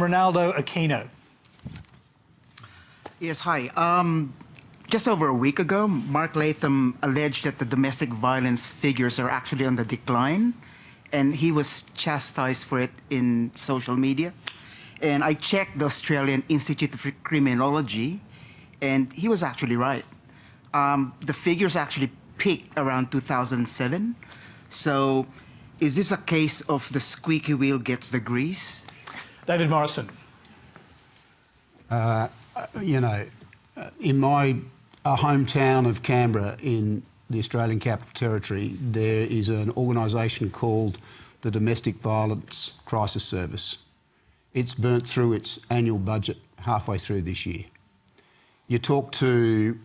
Ronaldo Aquino. Yes, hi. Just over a week ago, Mark Latham alleged that the domestic violence figures are actually on the decline, and he was chastised for it in social media. And I checked the Australian Institute of Criminology, and he was actually right. The figures actually peaked around 2007. So is this a case of the squeaky wheel gets the grease? David Morrison. In my hometown of Canberra in the Australian Capital Territory, there is an organisation called the Domestic Violence Crisis Service. It's burnt through its annual budget halfway through this year. You talk to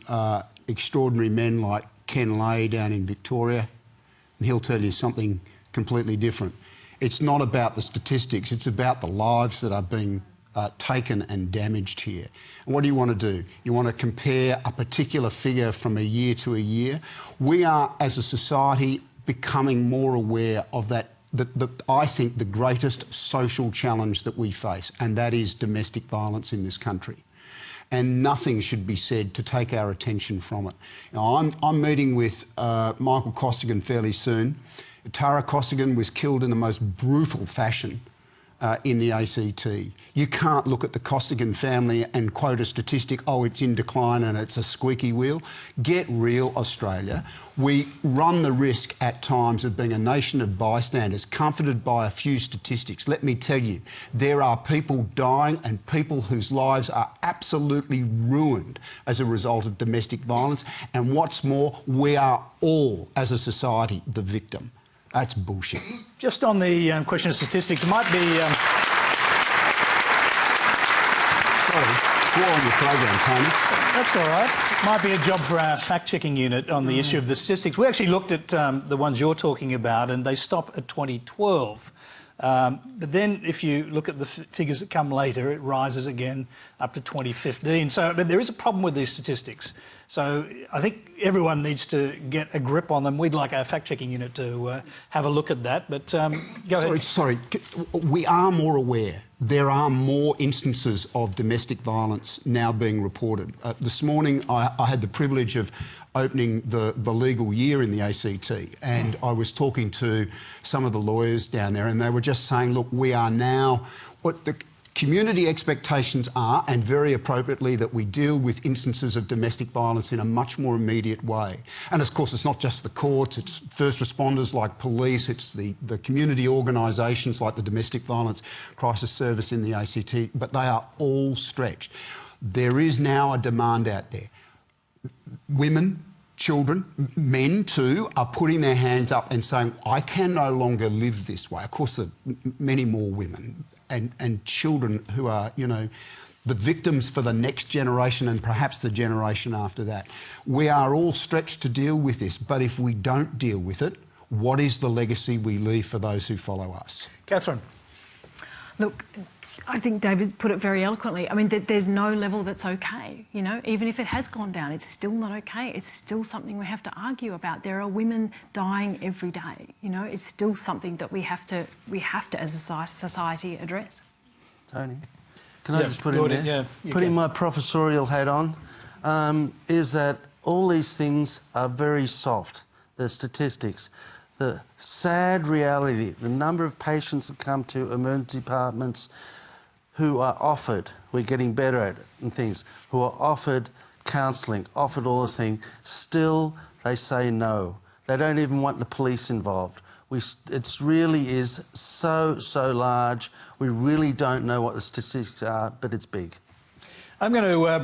extraordinary men like Ken Lay down in Victoria, and he'll tell you something completely different. It's not about the statistics, it's about the lives that are being taken and damaged here. And what do you want to do? You want to compare a particular figure from a year to a year? We are, as a society, becoming more aware of that, I think, the greatest social challenge that we face, and that is domestic violence in this country. And nothing should be said to take our attention from it. Now, I'm meeting with Michael Costigan fairly soon. Tara Costigan was killed in the most brutal fashion in the ACT. You can't look at the Costigan family and quote a statistic, oh, it's in decline and it's a squeaky wheel. Get real, Australia. We run the risk at times of being a nation of bystanders, comforted by a few statistics. Let me tell you, there are people dying and people whose lives are absolutely ruined as a result of domestic violence. And what's more, we are all, as a society, the victim. That's bullshit. Just on the question of statistics, it might be... Sorry, war on your program, Tony. That's all right. Might be a job for our fact-checking unit on the issue of the statistics. We actually looked at the ones you're talking about, and they stop at 2012. But then if you look at the figures that come later, it rises again up to 2015. So but there is a problem with these statistics. So I think everyone needs to get a grip on them. We'd like our fact-checking unit to have a look at that. But go ahead. Sorry, we are more aware. There are more instances of domestic violence now being reported. This morning I had the privilege of opening the legal year in the ACT, and I was talking to some of the lawyers down there, and they were just saying, look, we are now, what the community expectations are, and very appropriately, that we deal with instances of domestic violence in a much more immediate way. And of course, it's not just the courts, it's first responders like police, it's the community organisations like the Domestic Violence Crisis Service in the ACT, but they are all stretched. There is now a demand out there. Women, children, men too, are putting their hands up and saying, I can no longer live this way. Of course, there are many more women and children who are, the victims for the next generation and perhaps the generation after that. We are all stretched to deal with this, but if we don't deal with it, what is the legacy we leave for those who follow us? Catherine. Look, I think David put it very eloquently. I mean, there's no level that's okay, Even if it has gone down, it's still not okay. It's still something we have to argue about. There are women dying every day, It's still something that we have to as a society address. Tony, can I just put in there? Yeah, putting my professorial hat on, is that all these things are very soft, the statistics. The sad reality, the number of patients that come to emergency departments who are offered, we're getting better at it and things, who are offered counselling, offered all this thing, still they say no. They don't even want the police involved. It really is so large. We really don't know what the statistics are, but it's big. I'm going to